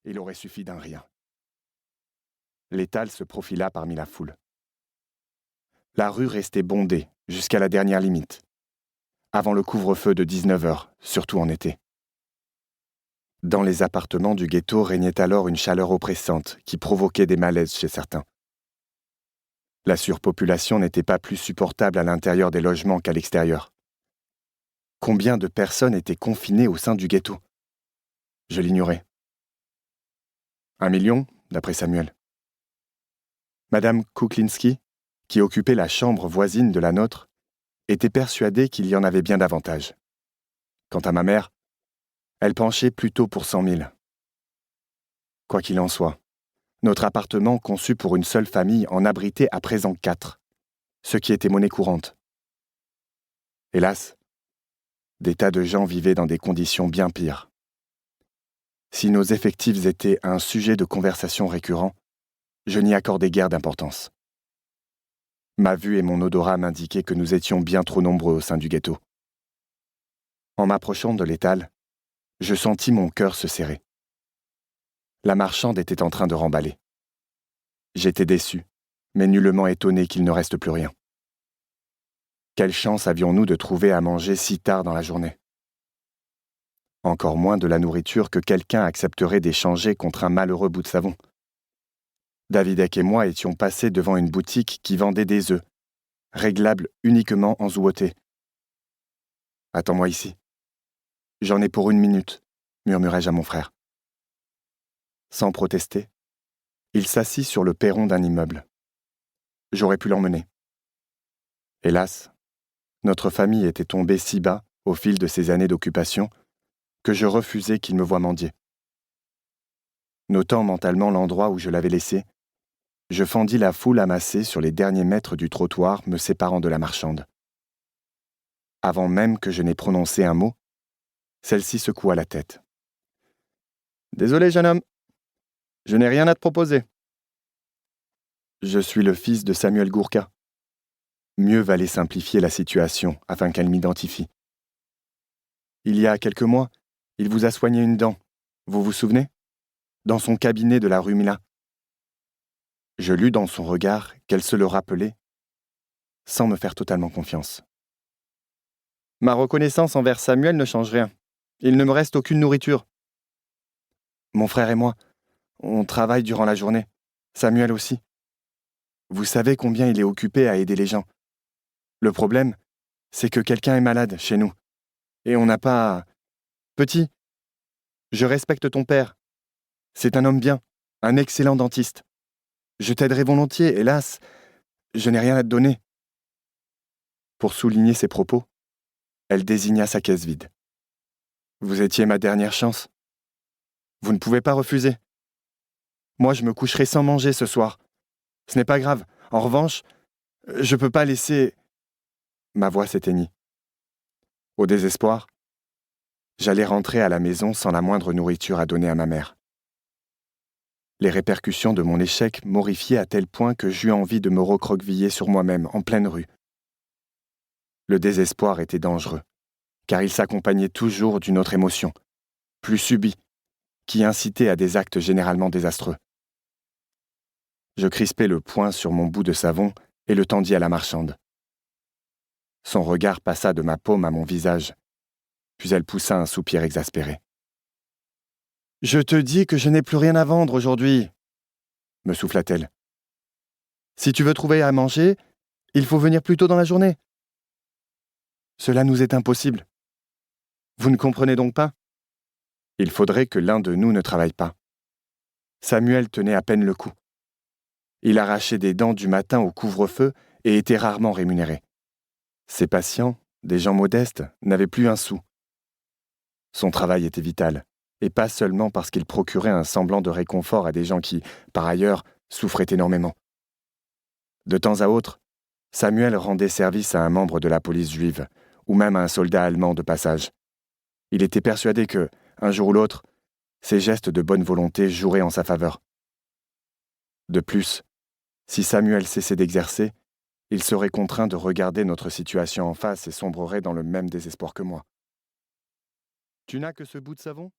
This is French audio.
Il aurait suffi d'un rien. L'étal se profila parmi la foule. La rue restait bondée jusqu'à la dernière limite, avant le couvre-feu de 19 heures, surtout en été. Dans les appartements du ghetto régnait alors une chaleur oppressante qui provoquait des malaises chez certains. La surpopulation n'était pas plus supportable à l'intérieur des logements qu'à l'extérieur. Combien de personnes étaient confinées au sein du ghetto? Je l'ignorais. 1 million, d'après Samuel. Madame Kuklinski, qui occupait la chambre voisine de la nôtre, était persuadée qu'il y en avait bien davantage. Quant à ma mère, elle penchait plutôt pour 100 000. Quoi qu'il en soit, notre appartement conçu pour une seule famille en abritait à présent 4, ce qui était monnaie courante. Hélas, des tas de gens vivaient dans des conditions bien pires. Si nos effectifs étaient un sujet de conversation récurrent, je n'y accordais guère d'importance. Ma vue et mon odorat m'indiquaient que nous étions bien trop nombreux au sein du ghetto. En m'approchant de l'étal, je sentis mon cœur se serrer. La marchande était en train de remballer. J'étais déçu, mais nullement étonné qu'il ne reste plus rien. Quelle chance avions-nous de trouver à manger si tard dans la journée? Encore moins de la nourriture que quelqu'un accepterait d'échanger contre un malheureux bout de savon. Davidek et moi étions passés devant une boutique qui vendait des œufs, réglables uniquement en zouoté. « Attends-moi ici. J'en ai pour 1 minute, » murmurai-je à mon frère. Sans protester, il s'assit sur le perron d'un immeuble. J'aurais pu l'emmener. Hélas, notre famille était tombée si bas au fil de ces années d'occupation que je refusais qu'il me voie mendier. Notant mentalement l'endroit où je l'avais laissé, je fendis la foule amassée sur les derniers mètres du trottoir me séparant de la marchande. Avant même que je n'aie prononcé un mot, celle-ci secoua la tête. « Désolé, jeune homme, je n'ai rien à te proposer. » Je suis le fils de Samuel Gourka. Mieux valait simplifier la situation afin qu'elle m'identifie. Il y a quelques mois, il vous a soigné une dent, vous vous souvenez? Dans son cabinet de la rue Mila. Je lus dans son regard qu'elle se le rappelait, sans me faire totalement confiance. Ma reconnaissance envers Samuel ne change rien. Il ne me reste aucune nourriture. Mon frère et moi, on travaille durant la journée. Samuel aussi. Vous savez combien il est occupé à aider les gens. Le problème, c'est que quelqu'un est malade chez nous. Et on n'a pas... Petit, je respecte ton père. C'est un homme bien, un excellent dentiste. Je t'aiderai volontiers, hélas, je n'ai rien à te donner. Pour souligner ses propos, elle désigna sa caisse vide. Vous étiez ma dernière chance. Vous ne pouvez pas refuser. Moi, je me coucherai sans manger ce soir. Ce n'est pas grave. En revanche, je ne peux pas laisser... Ma voix s'éteignit. Au désespoir, j'allais rentrer à la maison sans la moindre nourriture à donner à ma mère. Les répercussions de mon échec m'horrifiaient à tel point que j'eus envie de me recroqueviller sur moi-même en pleine rue. Le désespoir était dangereux, car il s'accompagnait toujours d'une autre émotion, plus subie, qui incitait à des actes généralement désastreux. Je crispai le poing sur mon bout de savon et le tendis à la marchande. Son regard passa de ma paume à mon visage, puis elle poussa un soupir exaspéré. « Je te dis que je n'ai plus rien à vendre aujourd'hui, » me souffla-t-elle. « Si tu veux trouver à manger, il faut venir plus tôt dans la journée. » Cela nous est impossible. Vous ne comprenez donc pas? Il faudrait que l'un de nous ne travaille pas. Samuel tenait à peine le coup. Il arrachait des dents du matin au couvre-feu et était rarement rémunéré. Ses patients, des gens modestes, n'avaient plus un sou. Son travail était vital, et pas seulement parce qu'il procurait un semblant de réconfort à des gens qui, par ailleurs, souffraient énormément. De temps à autre, Samuel rendait service à un membre de la police juive, ou même à un soldat allemand de passage. Il était persuadé que, un jour ou l'autre, ses gestes de bonne volonté joueraient en sa faveur. De plus, si Samuel cessait d'exercer, il serait contraint de regarder notre situation en face et sombrerait dans le même désespoir que moi. « Tu n'as que ce bout de savon ?